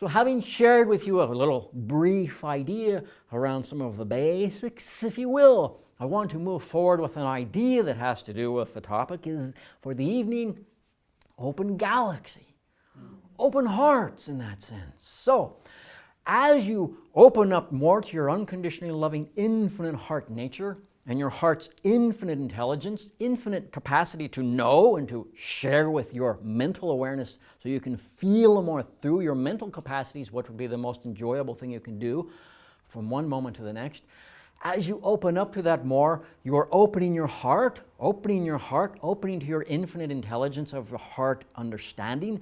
So having shared with you a little brief idea around some of the basics, if you will, I want to move forward with an idea that has to do with the topic is, for the evening, open galaxy, open hearts in that sense. So, as you open up more to your unconditionally loving infinite heart nature and your heart's infinite intelligence, infinite capacity to know and to share with your mental awareness so you can feel more through your mental capacities what would be the most enjoyable thing you can do from one moment to the next. As you open up to that more, you're opening your heart, opening to your infinite intelligence of your heart understanding.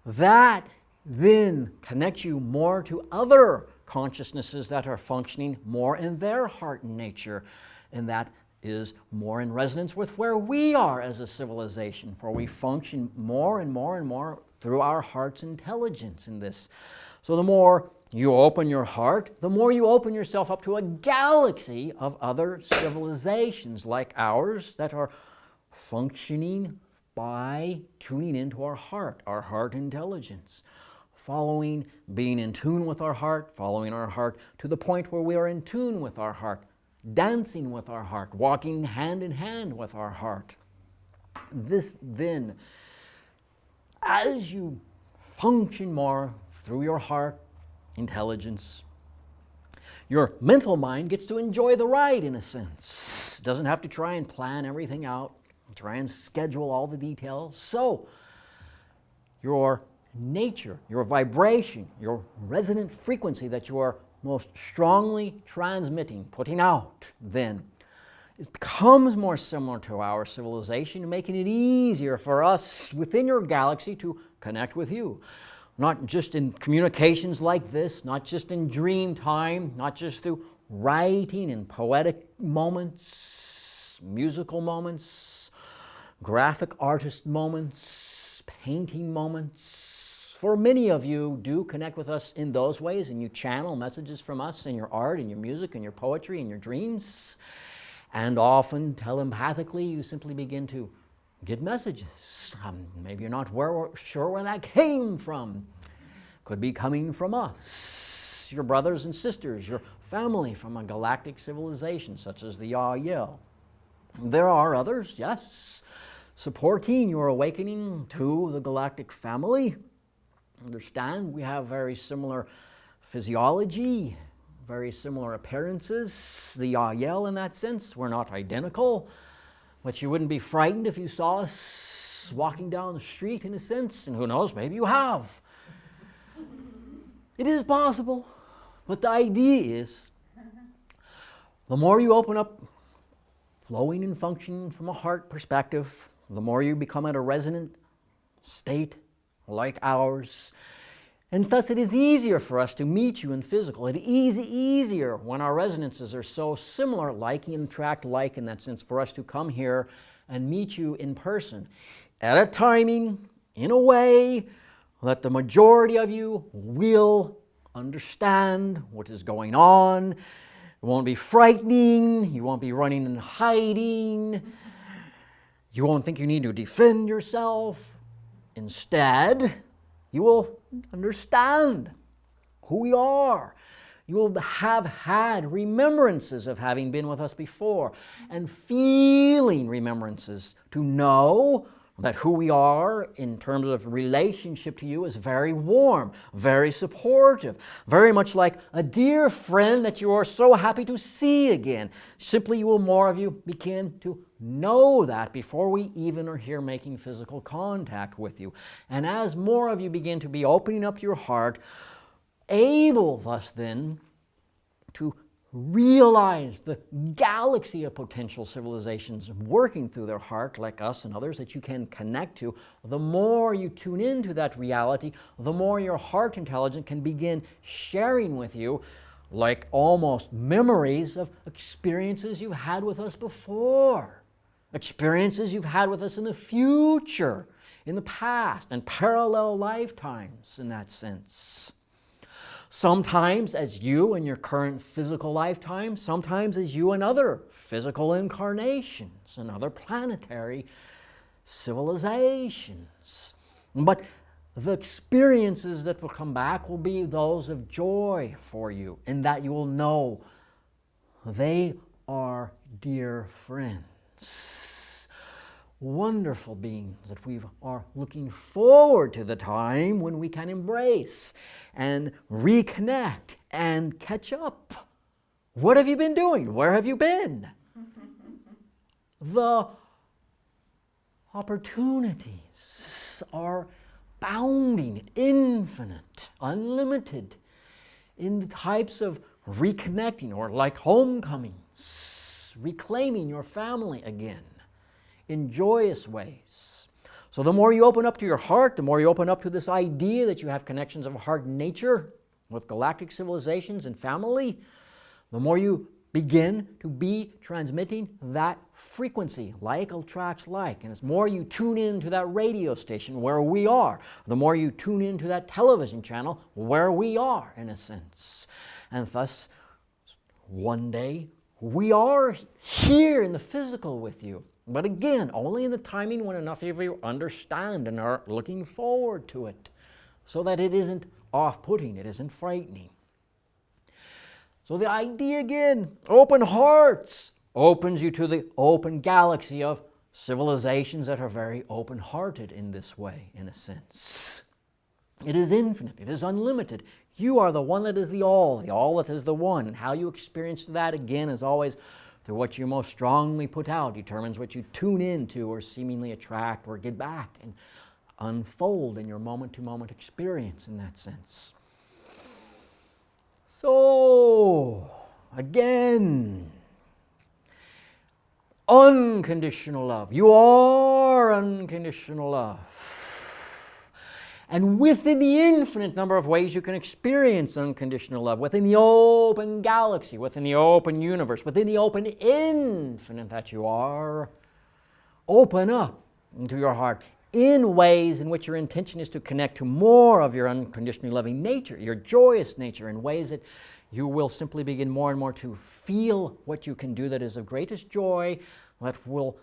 That then connects you more to other consciousnesses that are functioning more in their heart nature. And that is more in resonance with where we are as a civilization, for we function more and more and more through our heart's intelligence in this. So the more you open your heart, the more you open yourself up to a galaxy of other civilizations like ours that are functioning by tuning into our heart intelligence, following, being in tune with our heart, following our heart to the point where we are in tune with our heart, dancing with our heart, walking hand in hand with our heart. This then, as you function more through your heart intelligence, your mental mind gets to enjoy the ride in a sense. It doesn't have to try and plan everything out, try and schedule all the details. So your nature, your vibration, your resonant frequency that you are most strongly transmitting, putting out, then it becomes more similar to our civilization, making it easier for us within your galaxy to connect with you. Not just in communications like this, not just in dream time, not just through writing and poetic moments, musical moments, graphic artist moments, painting moments. For many of you do connect with us in those ways, and you channel messages from us in your art, in your music, in your poetry, in your dreams. And often, telepathically, you simply begin to get messages. Maybe you're not sure where that came from. Could be coming from us, your brothers and sisters, your family from a galactic civilization such as the Yahyel. There are others, yes, supporting your awakening to the galactic family. Understand, we have very similar physiology, very similar appearances. The Yahyel in that sense, we're not identical. But you wouldn't be frightened if you saw us walking down the street in a sense, and who knows, maybe you have. It is possible, but the idea is the more you open up, flowing and functioning from a heart perspective, the more you become at a resonant state like ours. And thus it is easier for us to meet you in physical. It is easier when our resonances are so similar, like and attract like in that sense, for us to come here and meet you in person at a timing, in a way that the majority of you will understand what is going on. It won't be frightening. You won't be running and hiding. You won't think you need to defend yourself. Instead, you will understand who we are. You will have had remembrances of having been with us before and feeling remembrances to know that who we are in terms of relationship to you is very warm, very supportive, very much like a dear friend that you are so happy to see again. Simply, more of you begin to know that before we even are here making physical contact with you. And as more of you begin to be opening up your heart, able thus then to realize the galaxy of potential civilizations working through their heart like us and others that you can connect to, the more you tune into that reality, the more your heart intelligence can begin sharing with you like almost memories of experiences you've had with us before, experiences you've had with us in the future, in the past, and parallel lifetimes in that sense. Sometimes as you in your current physical lifetime, sometimes as you in other physical incarnations and other planetary civilizations. But the experiences that will come back will be those of joy for you, and that you will know they are dear friends, wonderful beings that we are looking forward to the time when we can embrace and reconnect and catch up. What have you been doing? Where have you been? The opportunities are bounding, infinite, unlimited in the types of reconnecting, or like homecomings, reclaiming your family again in joyous ways. So the more you open up to your heart, the more you open up to this idea that you have connections of heart and nature with galactic civilizations and family, the more you begin to be transmitting that frequency, like attracts like. And as more you tune in to that radio station where we are, the more you tune into that television channel where we are, in a sense. And thus, one day, we are here in the physical with you. But again, only in the timing when enough of you understand and are looking forward to it, so that it isn't off-putting, it isn't frightening. So the idea again, open hearts, opens you to the open galaxy of civilizations that are very open-hearted in this way, in a sense. It is infinite, it is unlimited. You are the one that is the all that is the one. And how you experience that, again, is always through what you most strongly put out, determines what you tune into or seemingly attract or get back and unfold in your moment-to-moment experience in that sense. So, again, unconditional love. You are unconditional love. And within the infinite number of ways you can experience unconditional love, within the open galaxy, within the open universe, within the open infinite that you are, open up into your heart in ways in which your intention is to connect to more of your unconditionally loving nature, your joyous nature, in ways that you will simply begin more and more to feel what you can do that is of greatest joy, that will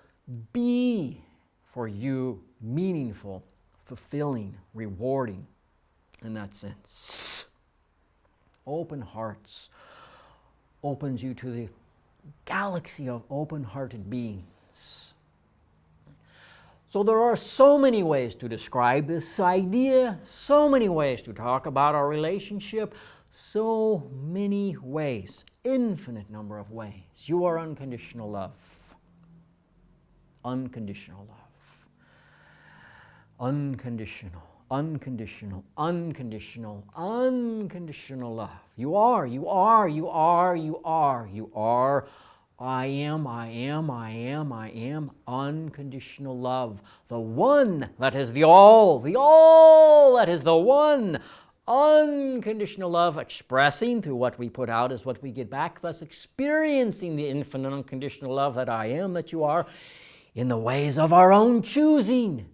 be for you meaningful, fulfilling, rewarding in that sense. Open hearts opens you to the galaxy of open-hearted beings. So there are so many ways to describe this idea, so many ways to talk about our relationship, so many ways, infinite number of ways. You are unconditional love. Unconditional love. Unconditional, unconditional, unconditional, unconditional love. You are, you are, you are, you are, you are. I am, I am, I am, I am. Unconditional love. The one that is the all that is the one. Unconditional love, expressing through what we put out is what we get back, thus experiencing the infinite unconditional love that I am, that you are, in the ways of our own choosing.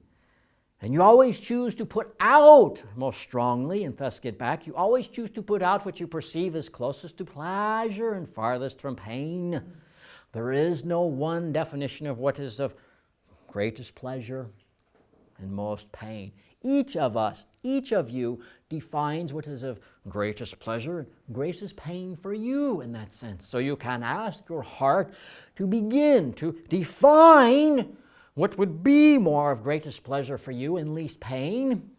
And you always choose to put out most strongly and thus get back. You always choose to put out what you perceive as closest to pleasure and farthest from pain. There is no one definition of what is of greatest pleasure and most pain. Each of us, each of you defines what is of greatest pleasure and greatest pain for you in that sense. So you can ask your heart to begin to define what would be more of greatest pleasure for you and least pain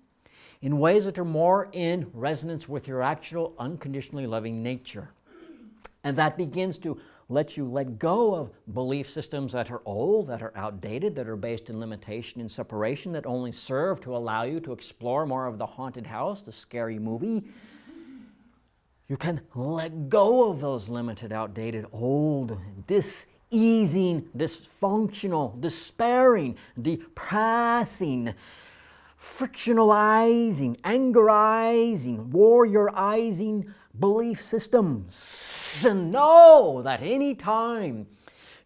in ways that are more in resonance with your actual unconditionally loving nature. And that begins to let you let go of belief systems that are old, that are outdated, that are based in limitation and separation, that only serve to allow you to explore more of the haunted house, the scary movie. You can let go of those limited, outdated, old, diseasing, dysfunctional, despairing, depressing, frictionalizing, angerizing, warriorizing belief systems. And know that any time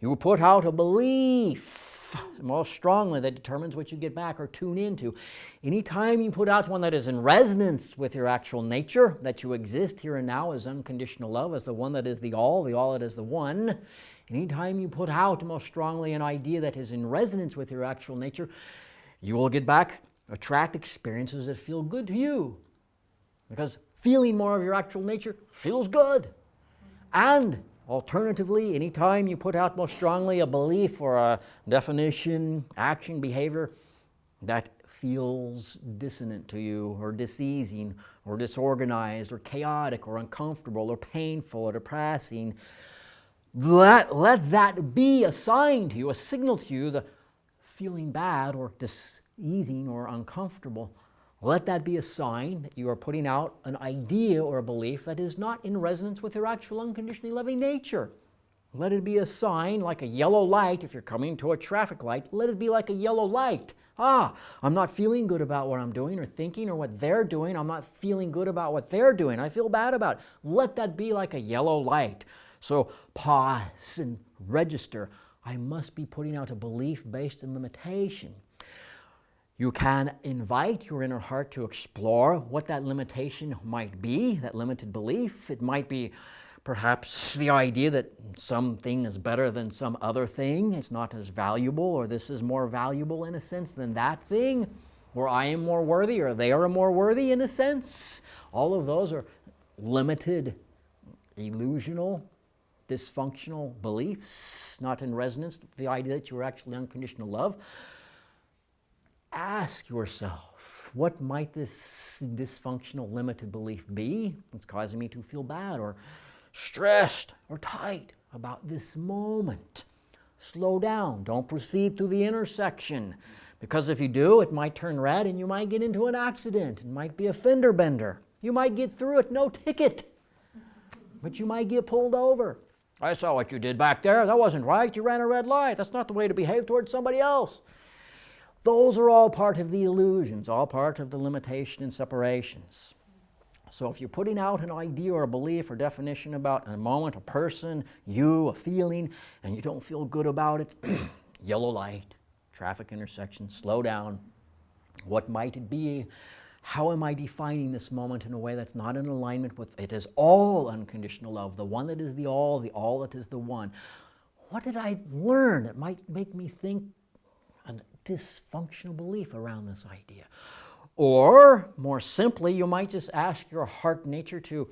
you put out a belief, most strongly that determines what you get back or tune into, any time you put out one that is in resonance with your actual nature, that you exist here and now as unconditional love, as the one that is the all that is the one, anytime you put out most strongly an idea that is in resonance with your actual nature, you will get back attract experiences that feel good to you. Because feeling more of your actual nature feels good. And alternatively, anytime you put out most strongly a belief or a definition, action, behavior that feels dissonant to you or diseasing or disorganized or chaotic or uncomfortable or painful or depressing, let that be a sign to you, a signal to you, the feeling bad or diseasing or uncomfortable. Let that be a sign that you are putting out an idea or a belief that is not in resonance with your actual unconditionally loving nature. Let it be a sign like a yellow light. If you're coming to a traffic light, let it be like a yellow light. I'm not feeling good about what I'm doing or thinking or what they're doing. I'm not feeling good about what they're doing. I feel bad about it. Let that be like a yellow light. So pause and register. I must be putting out a belief based in limitation. You can invite your inner heart to explore what that limitation might be, that limited belief. It might be perhaps the idea that something is better than some other thing. It's not as valuable, or this is more valuable in a sense than that thing, or I am more worthy, or they are more worthy in a sense. All of those are limited, illusional, dysfunctional beliefs, not in resonance with the idea that you are actually unconditional love. Ask yourself, what might this dysfunctional, limited belief be that's causing me to feel bad or stressed or tight about this moment? Slow down. Don't proceed through the intersection, because if you do, it might turn red and you might get into an accident. It might be a fender bender. You might get through it, no ticket, but you might get pulled over. I saw what you did back there. That wasn't right. You ran a red light. That's not the way to behave towards somebody else. Those are all part of the illusions, all part of the limitation and separations. So if you're putting out an idea or a belief or definition about a moment, a person, you, a feeling, and you don't feel good about it, yellow light, traffic intersection, slow down. What might it be? How am I defining this moment in a way that's not in alignment with it is all unconditional love, the one that is the all that is the one? What did I learn that might make me think a dysfunctional belief around this idea? Or, more simply, you might just ask your heart nature to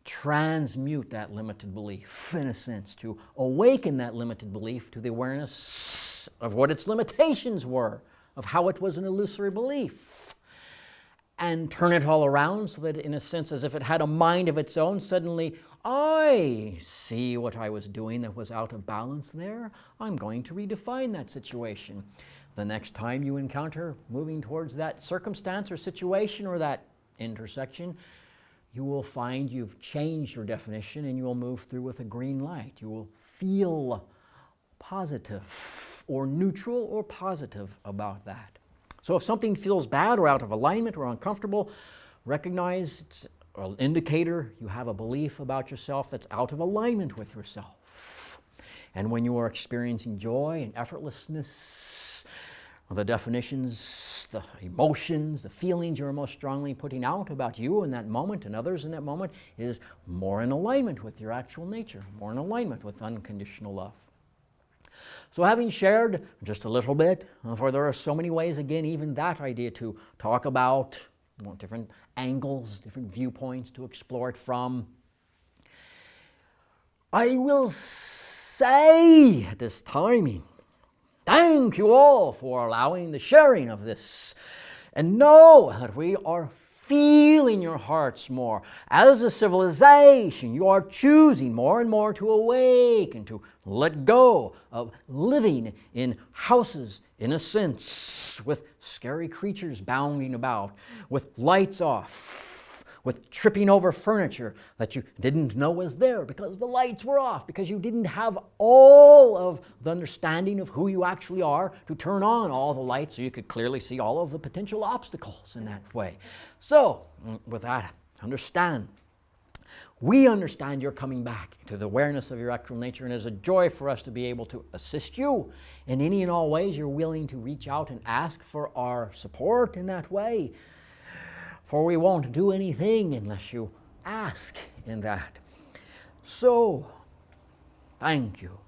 transmute that limited belief, in a sense, to awaken that limited belief to the awareness of what its limitations were, of how it was an illusory belief, and turn it all around so that, in a sense, as if it had a mind of its own, suddenly, I see what I was doing that was out of balance there. I'm going to redefine that situation. The next time you encounter moving towards that circumstance or situation or that intersection, you will find you've changed your definition and you will move through with a green light. You will feel positive or neutral or positive about that. So if something feels bad or out of alignment or uncomfortable, recognize it's an indicator you have a belief about yourself that's out of alignment with yourself. And when you are experiencing joy and effortlessness, the definitions, the emotions, the feelings you're most strongly putting out about you in that moment and others in that moment is more in alignment with your actual nature, more in alignment with unconditional love. So having shared just a little bit, for there are so many ways, again, even that idea to talk about, different angles, different viewpoints to explore it from, I will say at this timing, thank you all for allowing the sharing of this. And know that we are feeling your hearts more. As a civilization, you are choosing more and more to awake and to let go of living in houses, in a sense, with scary creatures bounding about, with lights off, with tripping over furniture that you didn't know was there because the lights were off, because you didn't have all of the understanding of who you actually are to turn on all the lights so you could clearly see all of the potential obstacles in that way. So, with that, understand. We understand you're coming back to the awareness of your actual nature, and it's a joy for us to be able to assist you in any and all ways you're willing to reach out and ask for our support in that way. For we won't do anything unless you ask in that. So, thank you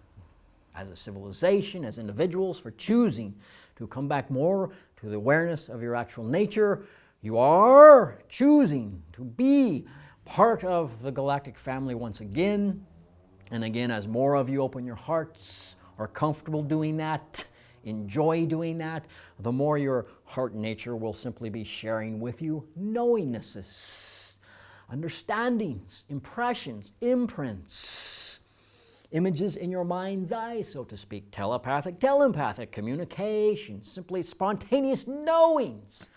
as a civilization, as individuals, for choosing to come back more to the awareness of your actual nature. You are choosing to be part of the galactic family once again. And again, as more of you open your hearts, are comfortable doing that, enjoy doing that, the more your heart nature will simply be sharing with you knowingnesses, understandings, impressions, imprints, images in your mind's eye, so to speak, telepathic communication, simply spontaneous knowings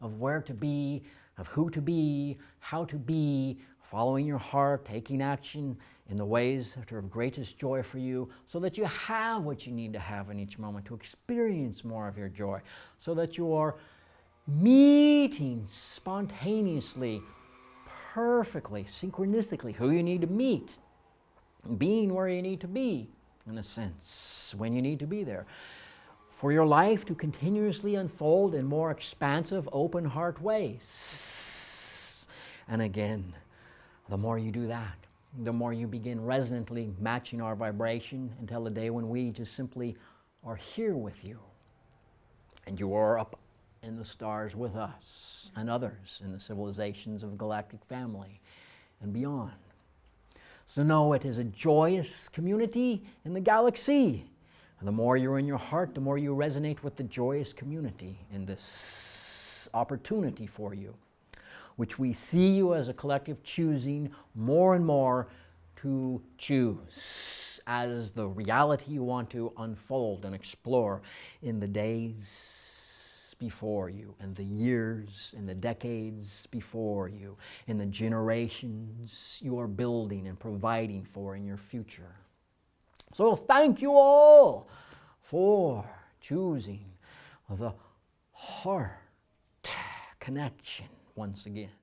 of where to be, of who to be, how to be, following your heart, taking action in the ways that are of greatest joy for you, so that you have what you need to have in each moment to experience more of your joy, so that you are meeting spontaneously, perfectly, synchronistically who you need to meet, being where you need to be, in a sense, when you need to be there, for your life to continuously unfold in more expansive, open heart ways. And again, the more you do that, the more you begin resonantly matching our vibration until the day when we just simply are here with you. And you are up in the stars with us and others in the civilizations of galactic family and beyond. So know it is a joyous community in the galaxy. And the more you're in your heart, the more you resonate with the joyous community in this opportunity for you, which we see you as a collective choosing more and more to choose as the reality you want to unfold and explore in the days before you, and the years and the decades before you, in the generations you are building and providing for in your future. So thank you all for choosing the heart connection once again.